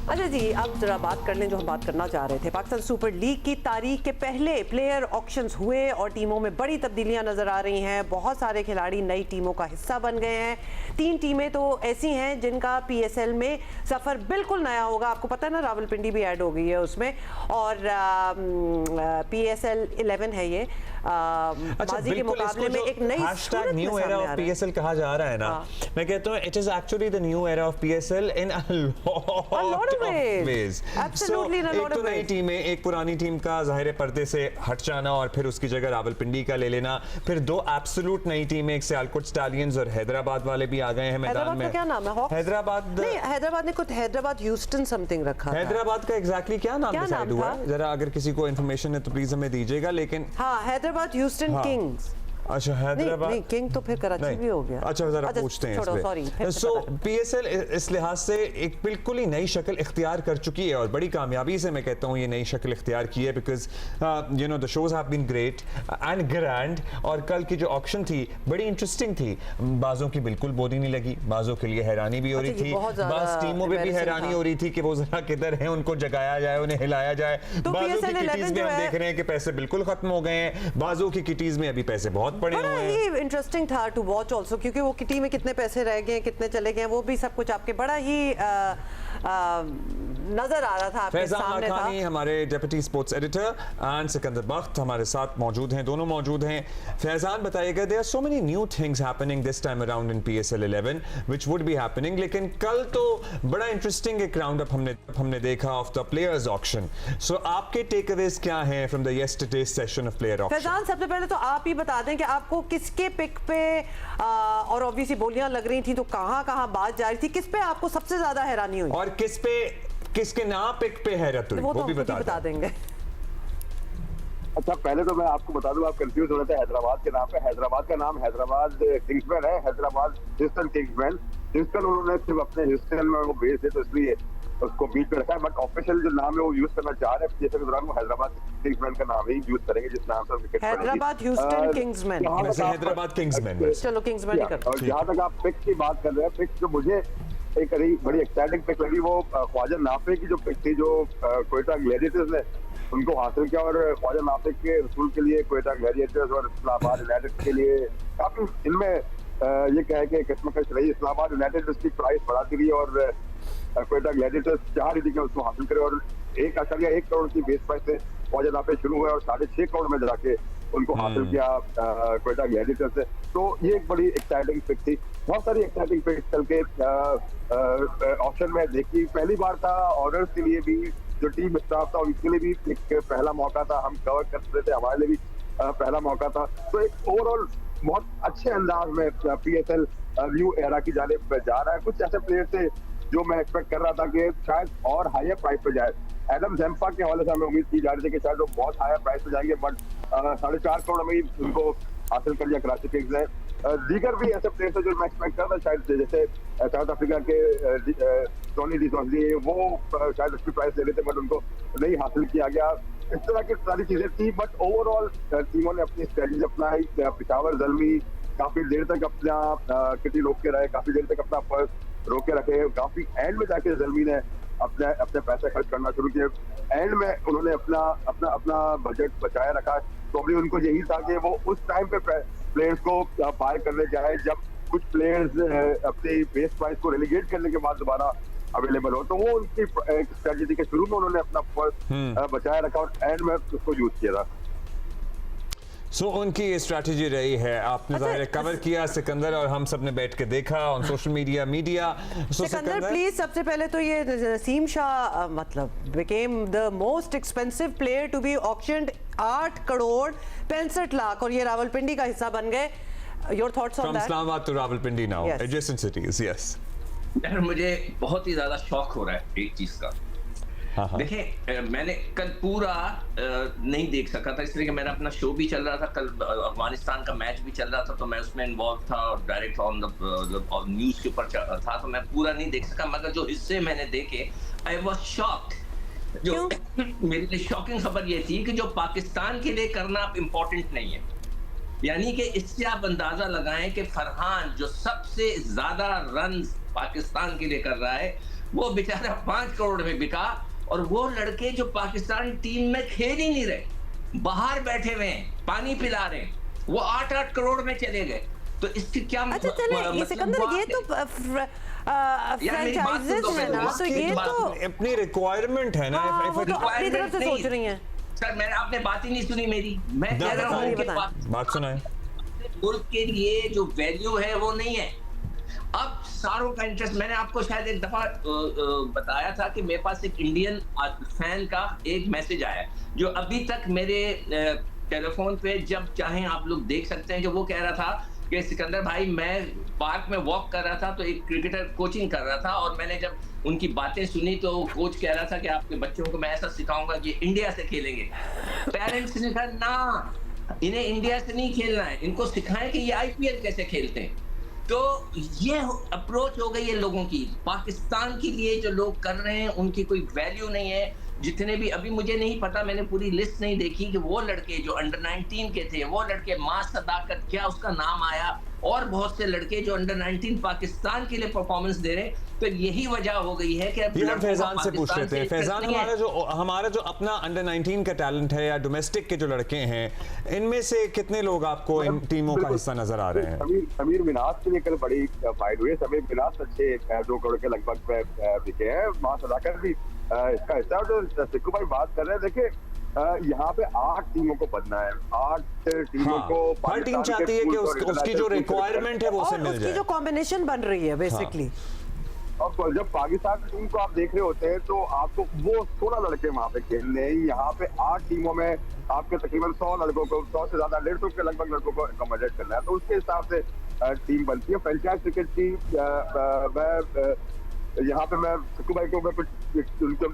अच्छा जी, अब जरा बात कर लें जो हम बात करना चाह रहे थे। पाकिस्तान सुपर लीग की तारीख के पहले प्लेयर ऑक्शंस हुए और टीमों में बड़ी तब्दीलियां नजर आ रही हैं। बहुत सारे खिलाड़ी नई टीमों का हिस्सा बन गए हैं। 3 टीमें तो ऐसी हैं जिनका पीएसएल में सफर बिल्कुल नया होगा। आपको पता है ना, रावलपिंडी भी ऐड हो गई है उसमें, और पीएसएल 11 है ये। माजी के मुकाबले में एक नई सूरत न्यू एरा ऑफ पीएसएल कहा जा रहा है ना, मैं कहता हूँ it is actually the new era of PSL in a lot of ways. Absolutely, in a lot एक तो of नई ways. टीम है, एक पुरानी टीम का ज़ाहिर पर्दे से हट जाना और फिर उसकी जगह रावलपिंडी का ले लेना, फिर 2 एब्सोल्यूट नई टीमें, एक सियालकोट स्टैलियंस और हैदराबाद वाले भी आ गए हैं मैदान में। क्या नाम है? हॉक्स? हैदराबाद नहीं, हैदराबाद ने कुछ हैदराबाद ह्यूस्टन समथिंग रखा था। हैदराबाद का एग्जैक्टली क्या नाम डिसाइड हुआ है? जरा अगर किसी को इन्फॉर्मेशन है तो प्लीज हमें दीजिएगा। लेकिन हाँ, हैदराबाद ह्यूस्टन किंग्स। अच्छा, हैदराबाद नहीं, किंग तो फिर कराची भी हो गया। अच्छा, जरा पूछते हैं इस पे। सो पीएसएल इस लिहाज से एक बिल्कुल ही नई शक्ल इख्तियार कर चुकी है और बड़ी कामयाबी से मैं कहता हूँ ये नई शक्ल इख्तियार की है, because you know the shows have been great and grand. और कल की जो ऑक्शन थी बड़ी इंटरेस्टिंग थी। बाजों की बिल्कुल बोली नहीं लगी, बाजों के लिए हैरानी भी हो रही थी, बाज टीमों में भी हैरानी हो रही थी कि वो जरा किधर है, उनको जगाया जाए, उन्हें हिलाया जाए। बाजों की किटीज में हम देख रहे हैं कि पैसे बिल्कुल खत्म हो गए हैं, बाजों की किटीज में अभी पैसे बहुत पड़े हुए हैं। इंटरेस्टिंग था टू वॉच ऑल्सो, क्योंकि वो किटी में कितने पैसे रह गए, कितने चले गए, वो भी सब कुछ आपके बड़ा ही नजर आ रहा था, आपके सामने था। हमारे deputy sports editor and Sikander Bakht हमारे साथ मौजूद हैं, दोनों मौजूद हैं। फैजान बताइएगा, there are so many new things happening this time around in PSL 11 which would be happening, लेकिन कल तो बड़ा इंटरेस्टिंग एक राउंड अप हमने देखा ऑफ द प्लेयर्स ऑक्शन। सो आपके टेक अवेज क्या हैं from the yesterday session of player auction? Faizan, सबसे पहले तो आप ही बता दें कि आपको किसके पिक पे और ऑब्वियसली बोलियां लग रही थी तो कहां बात जा रही थी, किस पे आपको सबसे ज्यादा हैरानी हुई और किसके ना पिक पे हैरत हुई, वो भी बता देंगे। अच्छा, पहले तो मैं आपको बता दूं, आप कंफ्यूज हो रहे थे हैदराबाद के नाम पे। हैदराबाद का नाम हैदराबाद किंग्समैन है, हैदराबाद ह्यूस्टन किंग्समैन। ह्यूस्टन उन्होंने सिर्फ अपने ह्यूस्टन में वो बेस है तो इसलिए उसको बीच में रखा है, बट ऑफिशियल जो नाम है वो यूज करना चाह रहे हैं जैसे के दौरान वो हैदराबाद किंग्समैन का नाम ही यूज करेंगे जिस नाम से cricket Hyderabad Houston Kingsman, Hyderabad Kingsman. चलो किंग्समैन ही करते हैं। और जहां तक आप पिक की बात कर रहे हैं, पिक जो मुझे एक बड़ी एक्साइटिंग पिक लगी वो ख्वाजा नाफे की जो पिक थी, जो क्वेटा ग्लैडिएटर्स ने उनको हासिल किया। और ख्वाजा नाफे के रसूल के लिए क्वेटा ग्लैडिएटर्स और इस्लामाबाद यूनाइटेड के लिए काफी इनमें ये कहे कि किस्मत रही। इस्लामाबाद यूनाइटेड उसकी प्राइस बढ़ाती रही और क्वेटा ग्लैडिएटर्स चाह रही थी कि उसको हासिल करे, और 1.1 करोड़ की बेस प्राइस से ख्वाजा नाफे शुरू हुए और 6.5 करोड़ में जाके उनको हासिल किया क्वेटा ग्लैडिएटर्स से। तो ये एक बड़ी एक्साइटिंग पिक थी। बहुत सारी एक्साइटिंग पिक चल के ऑप्शन में देखी। पहली बार था ऑनर्स के लिए भी, जो टीम स्टाफ था उनके लिए भी एक पहला मौका था, हम कवर कर रहे थे, हमारे लिए भी पहला मौका था। तो एक ओवरऑल बहुत अच्छे अंदाज में पीएसएल न्यू एरा की जानिब जा रहा है। कुछ ऐसे प्लेयर थे जो मैं एक्सपेक्ट कर रहा था कि शायद और हायर प्राइस पे जाए। एडम ज़ेम्पा के हवाले से हमें उम्मीद की जा रही थी कि शायद वो बहुत हायर प्राइस पे जाएंगे, बट 4.5 करोड़ में ही उनको हासिल कर लिया कराची किंग्स ने। दीगर भी ऐसे प्लेयर्स हैं जो मैं एक्सपेक्ट कर रहा था शायद, जैसे साउथ अफ्रीका के टोनी डिसॉजी, वो शायद उसकी प्राइस ले लेते बट उनको नहीं हासिल किया गया। इस तरह की सारी चीजें थी, बट ओवरऑल टीमों ने अपनी स्ट्रेटजी अपनाई। पेशावर ज़ल्मी काफी देर तक अपना किटी रोक के रहे, काफी देर तक अपना पर्स रोक के रखे। काफी एंड में जाके ज़ल्मी ने अपने पैसे खर्च करना शुरू किए। एंड में उन्होंने अपना बजट बचाए रखा। तो अभी उनको यही था कि वो उस टाइम पे प्लेयर्स को बाय करने जाए जब कुछ प्लेयर्स अपनी बेस प्राइस को रेलीगेट करने के बाद दोबारा अवेलेबल हो। तो वो उनकी स्ट्रेटजी थी कि शुरू में उन्होंने अपना पर्स बचाए रखा और एंड में उसको यूज किया था। सो उनकी ये स्ट्रैटेजी रही है। आपने ज़ाहिर कवर किया सिकंदर, और हम सब ने बैठ के देखा on social media. Sikander please, सबसे पहले तो ये नसीम शाह मतलब became the most expensive player to be auctioned, 8 crore 65 lakh, और ये रावलपिंडी का हिस्सा बन गए। Your thoughts on that? From Islamabad to Rawalpindi now, adjacent cities. Yes यार, मुझे बहुत ही ज्यादा शौक हो रहा है एक चीज का। देखिए, मैंने कल पूरा नहीं देख सका था इसलिए कि मेरा अपना शो भी चल रहा था। कल अफगानिस्तान का मैच भी चल रहा था तो मैं उसमें इन्वॉल्व था और डायरेक्ट ऑन द न्यूज के ऊपर था, तो मैं पूरा नहीं देख सका। मगर जो हिस्से मैंने देखे, आई वाज शॉक्ड। जो मेरे लिए शॉकिंग खबर ये थी कि जो पाकिस्तान के लिए करना अब इम्पोर्टेंट नहीं है। यानी कि इससे आप अंदाजा लगाएं कि फरहान जो सबसे ज्यादा रन पाकिस्तान के लिए कर रहा है, वो बेचारा 5 करोड़ में बिका, और वो लड़के जो पाकिस्तान टीम में खेल ही नहीं रहे, बाहर बैठे हुए हैं, पानी पिला रहे हैं, वो 8-8 करोड़ में चले गए। तो इसकी क्या अच्छा चले ये सिकंदर, ये तो फ्रेंचाइजेस है ना, तो ये तो अपनी रिक्वायरमेंट है ना, वो तो अपनी तरफ से सोच रही हैं। सर मैंने आपने बात ही नहीं सुनी मेरी, मैं कह रहा हूँ कि बात सुनाएं। मुल्क के लिए जो वैल्यू है वो नहीं है। अब सारों का इंटरेस्ट, मैंने आपको शायद एक दफा बताया था कि मेरे पास एक इंडियन फैन का एक मैसेज आया जो अभी तक मेरे टेलीफोन पे जब चाहें आप लोग देख सकते हैं, कि वो कह रहा था कि सिकंदर भाई मैं पार्क में वॉक कर रहा था तो एक क्रिकेटर कोचिंग कर रहा था, और मैंने जब उनकी बातें सुनी तो कोच कह रहा था कि आपके बच्चों को मैं ऐसा सिखाऊंगा कि इंडिया से खेलेंगे। पेरेंट्स ने कहा ना, इन्हें इंडिया से नहीं खेलना है, इनको सिखाएं कि ये आईपीएल कैसे खेलते हैं। तो ये अप्रोच हो गई है लोगों की। पाकिस्तान के लिए जो लोग कर रहे हैं उनकी कोई वैल्यू नहीं है। जितने भी, अभी मुझे नहीं पता, मैंने पूरी लिस्ट नहीं देखी कि वो लड़के जो अंडर 19 के थे, वो लड़के मां सदाकत, क्या उसका नाम आया, और बहुत से लड़के जो अंडर 19 पाकिस्तान के लिए परफॉर्मेंस दे रहे हैं। तो यही वजह हो गई है कि अब हम फैजान से पूछ लेते हैं। फैजान, हमारा जो अपना अंडर 19 का टैलेंट है या डोमेस्टिक के जो लड़के हैं, इनमें से कितने लोग आपको इन टीमों का हिस्सा नजर आ रहे हैं? समीर मिनाज के लिए कल बड़ी फाइट हुई है। समीर मिनाज अच्छे 2 करोड़ के लगभग बिके हैं। मां सदाकत भी इसका हिस्सा है। तो सिक्कू भाई बात कर रहे हैं, देखिए यहाँ पे 8 टीमों को बनना है, 8 टीमों को हर टीम चाहती है कि उसकी जो रिक्वायरमेंट है वो उसे मिल जाए, उसकी जो कॉम्बिनेशन बन रही है बेसिकली। और जब पाकिस्तान टीम को आप देख रहे होते हैं तो आपको वो 16 लड़के वहाँ पे खेलने हैं। यहाँ पे 8 टीमों में आपके तकरीबन 100 लड़कों को, 100 से ज्यादा 150 के लगभग लड़कों को अकोमोडेट करना है। तो उसके हिसाब से टीम बनती है। फ्रेंचाइज क्रिकेट की यहाँ पे मैं सिक्कू भाई को मैं कुछ उनके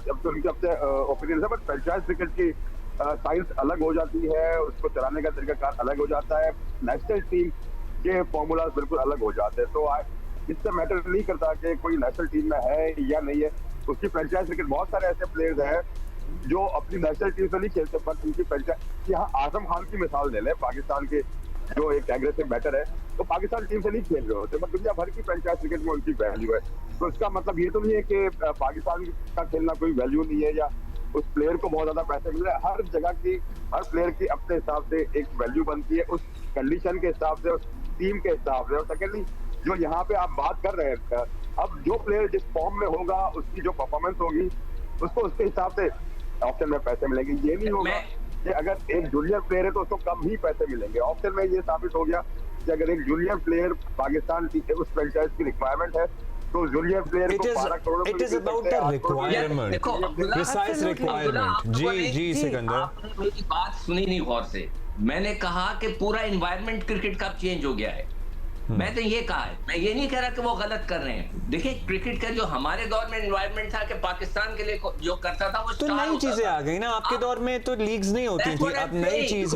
अपने ओपिनियन है, बट फ्रेंचाइज क्रिकेट की साइंस अलग हो जाती है, उसको चलाने का तरीकाकार अलग हो जाता है। नेशनल टीम के फॉर्मूला बिल्कुल अलग हो जाते हैं। तो इससे मैटर नहीं करता कि कोई नेशनल टीम में है या नहीं है। उसकी फ्रेंचाइज क्रिकेट, बहुत सारे ऐसे प्लेयर्स हैं जो अपनी नेशनल टीम से नहीं खेलते, पर उनकी फ्रेंचाइज, यहाँ आजम खान की मिसाल ले लें, पाकिस्तान के जो एक एग्रेसिव बैटर है, तो पाकिस्तान टीम से नहीं खेल रहे होते, पर दुनिया भर की फ्रेंचाइज क्रिकेट में उनकी वैल्यू है। तो इसका मतलब ये तो नहीं है कि पाकिस्तान का खेलना कोई वैल्यू नहीं है या उस प्लेयर को बहुत ज्यादा पैसे मिल रहे हैं। हर जगह की, हर प्लेयर की अपने हिसाब से एक वैल्यू बनती है, उस कंडीशन के हिसाब से, उस टीम के हिसाब से। और सेकेंडली जो यहाँ पे आप बात कर रहे हैं, अब जो प्लेयर जिस फॉर्म में होगा, उसकी जो परफॉर्मेंस होगी, उसको उसके हिसाब से ऑप्शन में पैसे मिलेंगे। ये नहीं होगा कि अगर एक जूनियर प्लेयर है तो उसको कम ही पैसे मिलेंगे। ऑप्शन में ये साबित हो गया कि अगर एक जूनियर प्लेयर पाकिस्तान की उस फ्रेंचाइज की रिक्वायरमेंट है तो जूनियर प्लेयर को 12 crore it is about the requirement, precise requirement. जी सिकंदर, आपने मेरी बात सुनी नहीं गौर से। मैंने कहा कि पूरा एनवायरनमेंट क्रिकेट का चेंज हो गया है। मैं तो ये कहा है, मैं ये नहीं कह रहा कि वो गलत कर रहे हैं। देखिए क्रिकेट का जो हमारे दौर में एनवायरनमेंट था कि पाकिस्तान के लिए जो करता था वो तो नई चीजें आ गई ना। आपके दौर में तो लीग्स नहीं होती थी, अब नई चीज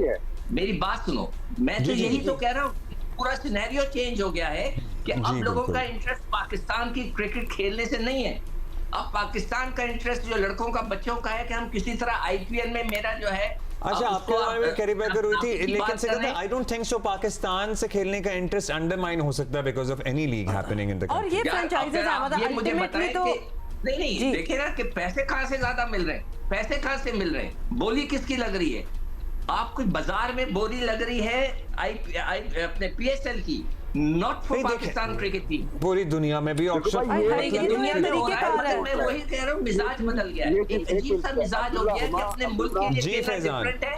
है। मेरी बात सुनो, मैं तो यही तो कह रहा हूँ, पूरा सिनेरियो चेंज हो गया है कि अब लोगों का इंटरेस्ट पाकिस्तान की क्रिकेट खेलने से नहीं है। अब पाकिस्तान का इंटरेस्ट जो लड़कों का, बच्चों का है कि हम किसी तरह आईपीएल में मेरा जो है। अच्छा, आपके बारे में कैरी बैकर हुई थी, लेकिन Sikandar I don't think so Pakistan से खेलने का इंटरेस्ट अंडरमाइन हो सकता है because of any league happening in the country. और ये फ्रेंचाइजीज अल्टीमेटली तो नहीं देखिए ना कि पैसे कहां से ज्यादा मिल रहे हैं, पैसे कहां से मिल रहे हैं, बोली किसकी लग रही है आपको? बाजार में बोली लग रही है अपने पीएसएल की, not for Pakistan cricket team. पूरी दुनिया में भी ऑप्शन, दुनिया में हो रहा है। मैं वही कह रहा हूँ, मिजाज बदल गया है, एक अजीब सा मिजाज हो गया कि अपने मुल्क के लिए डिफरेंट है।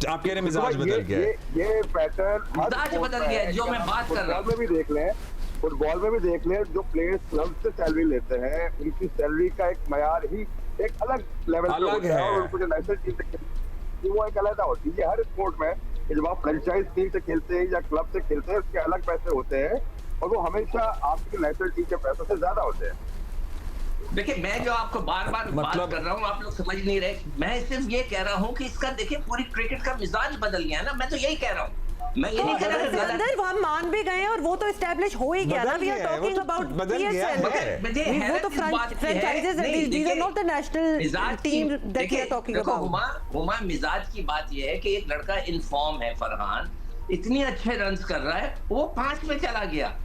आप कह रहे मिजाज बदल गया है, ये पैटर्न मिजाज बदल गया है जो मैं बात कर रहा हूँ। में भी देख लें, फुटबॉल में भी देख लें, जो प्लेयर्स क्लब से सैलरी लेते हैं उनकी सैलरी का एक मयार ही एक अलग लेवल पे होता है, और उनको जो नेशनल टीम से वो एक अलग होती है। हर स्पोर्ट में जब आप फ्रेंचाइज टीम से खेलते हैं या क्लब से खेलते हैं, उसके अलग पैसे होते हैं और वो हमेशा आपकी नेशनल टीम के पैसों से ज्यादा होते हैं। देखिए मैं जो आपको बार बार बात कर रहा हूँ, आप लोग समझ नहीं रहे। मैं सिर्फ ये कह रहा हूँ कि इसका देखिए पूरी क्रिकेट का मिजाज बदल गया ना। मैं तो यही कह रहा हूँ, मैं ये नहीं कह रहा वो हम मान भी गए और वो तो एस्टैब्लिश हो ही गया ना। We are talking about PSL, वो तो franchises, these are not the national team that we are talking about. हुमा मिजाज की बात ये है कि एक लड़का इनफॉर्म है, फरहान, इतनी अच्छे रन कर रहा है, वो 5 में चला गया।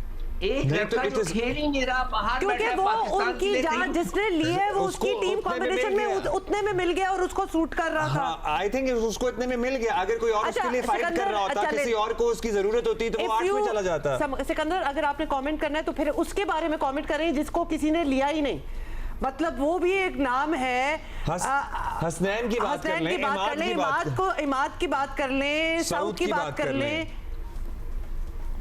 एक लड़का जो खेल ही नहीं रहा, बाहर क्योंकि बैठा वो पाकिस्तान उनकी के लिए जहाँ जिसने ली है वो उसकी टीम कॉम्बिनेशन में उतने में मिल गया और उसको सूट कर रहा था। आई थिंक उसको इतने में मिल गया। अगर कोई और उसके लिए फाइट कर रहा होता, किसी और को उसकी जरूरत होती तो वो 8 में चला जाता। सिकंदर, अगर आपने कमेंट करना है तो फिर उसके बारे में कमेंट करें जिसको किसी ने लिया ही नहीं, मतलब वो भी एक नाम है। हसनैन की बात कर लें, इमाद की बात कर लें, साउथ की बात कर लें।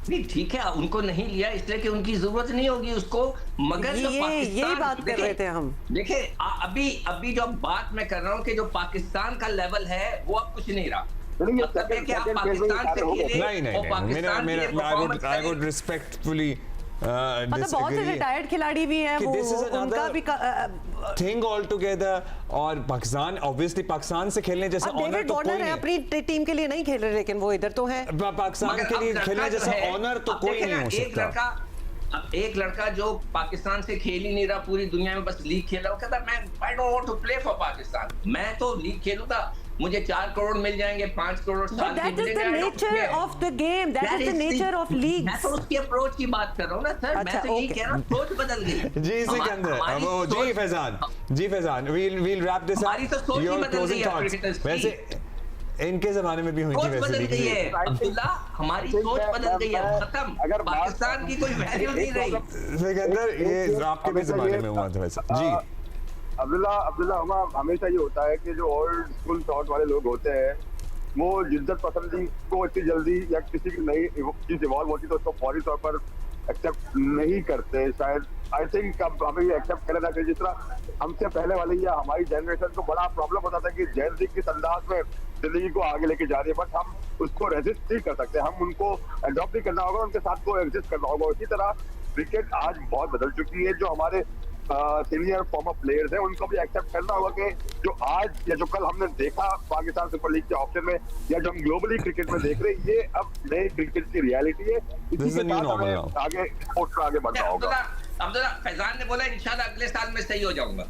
नहीं ठीक है, उनको नहीं लिया इसलिए कि उनकी जरूरत नहीं होगी उसको, मगर ये बात कर रहे थे हम। देखिए अभी जो बात मैं कर रहा हूँ कि जो पाकिस्तान का लेवल है वो अब कुछ नहीं रहा। मतलब है कि आप पाकिस्तान से खेले और पाकिस्तान के लिए परफॉर्मेंस करें। I would respectfully मतलब बहुत से रिटायर्ड खिलाड़ी भी हैं, वो उनका भी थिंग ऑल टुगेदर। और पाकिस्तान ऑब्वियसली पाकिस्तान से खेलने जैसा ऑनर तो कोई नहीं। अपनी टीम के लिए नहीं खेल रहे, लेकिन वो इधर तो है। पाकिस्तान के लिए खेलने जैसा ऑनर तो कोई नहीं हो सकता। अब एक लड़का जो पाकिस्तान से खेल ही नहीं रहा, पूरी दुनिया में बस लीग खेल रहा, वो कहता मैं I don't want to play for Pakistan, मैं तो लीग खेलूंगा, मुझे 4 करोड़ मिल जाएंगे, 5 करोड़ साल That is the nature of the game. That is the nature of leagues. मैं तो उसकी अप्रोच की बात कर रहा हूँ ना सर। मैं तो यही कह रहा हूँ, अप्रोच बदल गई। जी सिकंदर, जी Faizan, we'll wrap this up. हमारी तो सोच ही बदल गई है क्रिकेटर्स की। वैसे इनके जमाने में भी हुई थी वैसे बदल गई है अब्दुल्ला, हमारी सोच बदल गई है, खत्म। अगर पाकिस्तान की कोई वैल्यू नहीं रही। सिकंदर, ये आपके भी जमाने में हुआ था वैसे। जी अब्दुल्ला, हमेशा ये होता है कि जो ओल्ड स्कूल थॉट वाले लोग होते हैं वो जिद्दत पसंदी को इतनी जल्दी या किसी की नई चीज इवॉल्व होती तो उसको फौरी तौर पर एक्सेप्ट नहीं करते। शायद आई थिंक अब हमें ये एक्सेप्ट करना चाहिए। जिस तरह हमसे पहले वाले या हमारी जनरेशन को बड़ा प्रॉब्लम होता था कि जैन जी किस अंदाज में जिंदगी को आगे लेके जा रही है, बट हम उसको रेजिस्ट नहीं कर सकते, हम उनको अडॉप्ट नहीं करना होगा, उनके साथ को एग्जिस्ट करना होगा। इसी तरह क्रिकेट आज बहुत बदल चुकी है। जो हमारे सीनियर फॉर्मर प्लेयर्स हैं उनको भी एक्सेप्ट करना होगा कि जो आज या जो कल हमने देखा पाकिस्तान सुपर लीग के ऑप्शन में या जो हम ग्लोबली क्रिकेट में देख रहे हैं, ये अब नए क्रिकेट की रियलिटी है। इसी के साथ हमें आगे स्पोर्ट्स में आगे बढ़ना होगा। अब्दुल्ला, फैजान ने बोला इंशाल्लाह अगले साल में सही हो जाऊंगा।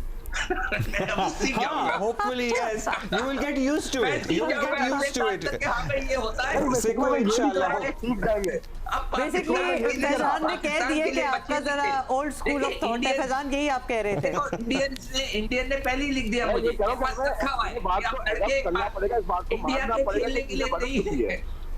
Hopefully yes, you will get used to it. You will get used to it. ये होता है, सिको इंशाल्लाह सीख जाएंगे। बेसिकली फैजान ने कह दिया कि आपका जरा ओल्ड स्कूल ऑफ थॉट है। फैजान, यही आप कह रहे थे। इंडियन ने पहले ही लिख दिया मुझे, रखा हुआ है इंडिया में खेलने के लिए नहीं है।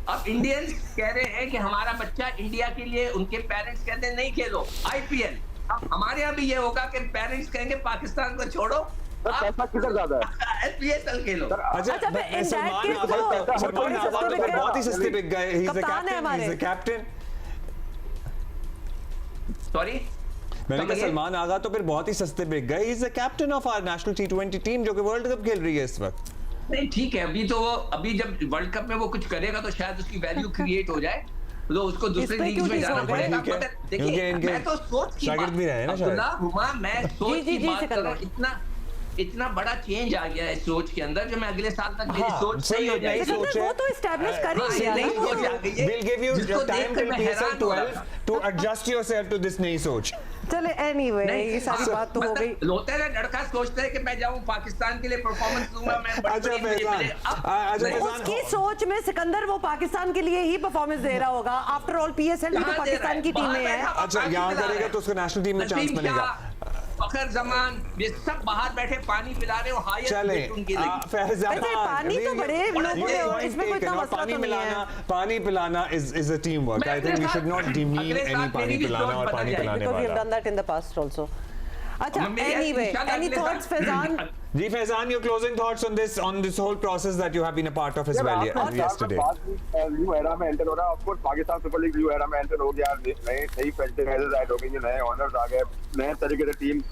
अब इंडियंस कह रहे हैं कि हमारा बच्चा इंडिया के लिए, उनके पेरेंट्स कहते हैं नहीं खेलो IPL। अब हमारे यहाँ भी ये होगा कि पेरेंट्स कहेंगे पाकिस्तान को छोड़ो, पैसा किधर ज्यादा है, IPL खेलो। अच्छा, सलमान आगा तो बहुत ही सस्ते बिक गए। He is the captain. Sorry, मैंने कहा सलमान आगा तो फिर बहुत ही सस्ते बिक गए। He is the captain of our national T20 team जो कि वर्ल्ड कप खेल रही है इस वक्त। नहीं ठीक है, अभी जब वर्ल्ड कप में वो कुछ करेगा तो शायद उसकी वैल्यू क्रिएट हो जाए, तो उसको दूसरे लीग में जाना पड़ेगा। देखिए मैं तो सोच की बात, अब्दुल्ला मैं सोच की बात कर रहा हूँ। इतना बड़ा चेंज आ गया है सोच के अंदर, जो मैं अगले साल तक मेरी सोच सही हो जाएगी। वो तो एस्टैब्लिश कर ही दिया है। We'll give you time till PSL 12 to adjust yourself to this नई सोच। चले एनीवे, ये सारी बात तो हो गई। लोटे ना लड़का सोचता है कि मैं जाऊं पाकिस्तान के लिए परफॉर्मेंस दूंगा, मैं उसकी सोच में सिकंदर वो पाकिस्तान के लिए ही परफॉर्मेंस दे रहा होगा। आफ्टर ऑल PSL भी तो पाकिस्तान की टीम में है। अच्छा, यहाँ करेगा तो उसको नेशनल टीम में चांस मिलेगा। फखर जमान, ये सब बाहर बैठे पानी पिला रहे हो, हाईएस्ट उनकी पानी तो बड़े इसमें कोई मसला तो नहीं है। पानी पिलाना is a teamwork. I think we should not demean any पानी पिलाना और पानी पिलाने वाला। Because we have done that in the past also. अच्छा, anyway, any thoughts फैजान? जी Faizan, your closing thoughts on this whole process that you have been a part of as well yesterday. New era में enter हो रहा है। Of course Pakistan super league new era में enter हो गया। नई फ्रेंचाइजीज ऐड हो गई, नए ओनर्स आ गए, नए तरीके से टीम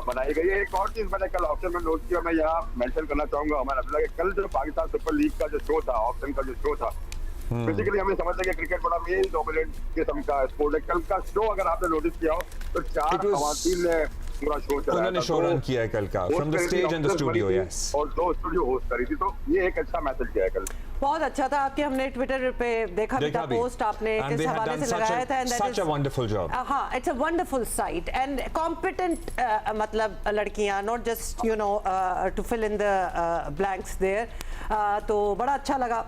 बनाई गई है। एक और चीज मैंने कल ऑप्शन में नोट किया, मैं यहाँ मेंशन करना चाहूंगा हमारा अब्दुल्ला, कल जो पाकिस्तान सुपर लीग का जो शो था, ऑप्शन का जो शो था, बेसिकली हमें समझते हैं कि क्रिकेट बड़ा मेल डोमिनेंट किस्म का स्पोर्ट है। कल का शो अगर आपने नोटिस किया हो तो 4 खवातीन ने पूरा शो चलाया, उन्होंने शो रन किया है कल का, from the stage and the studio, yes, और 2 स्टूडियो होस्ट करी थी। तो ये एक अच्छा मैसेज किया है कल। बहुत अच्छा था आपके, हमने ट्विटर पे देखा भी था पोस्ट आपने किस हवाले से लगाया था। And such a wonderful job. हाँ, it's a wonderful site and competent मतलब लड़कियां, not just you know to fill in the blanks there. तो बड़ा अच्छा लगा।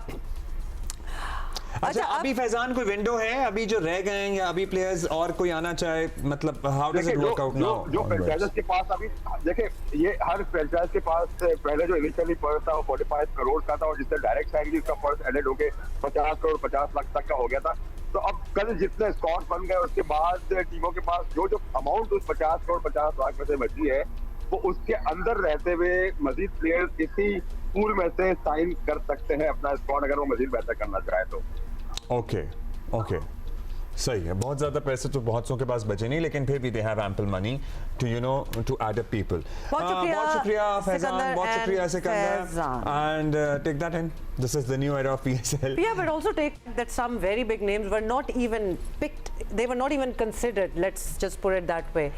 अच्छा, अभी फैजान कोई विंडो है अभी जो रह गए हैं, या अभी प्लेयर्स और कोई आना चाहे, मतलब how does it work out now? जो फ्रेंचाइजर्स के पास अभी देखिए, ये हर फ्रेंचाइज के पास पहले जो इनिशियली पर्स था वो 45 करोड़ का था, और जिससे डायरेक्ट साइनिंग का पर्स एडेड होके 50 करोड़ 50 लाख तक का हो गया था। तो अब कल जितने स्कॉट बन गए उसके बाद टीमों के पास जो अमाउंट उस 50 करोड़ 50 लाख में से बची है, वो उसके अंदर रहते हुए मजीद प्लेयर्स इसी पूल में से साइन कर सकते हैं अपना स्क्वाड, अगर वो मजीद बेहतर करना चाहे तो। ओके ओके, सही है। बहुत ज्यादा पैसे तो बहुत के पास बचे नहीं, लेकिन फिर भी they have ample money to to add up people. बहुत शुक्रिया फैजान, बहुत शुक्रिया Sikandar, and take that in, this is the new era of PSL। Yeah, but also take that some very big names were not even picked, they were not even considered, let's just put it that way.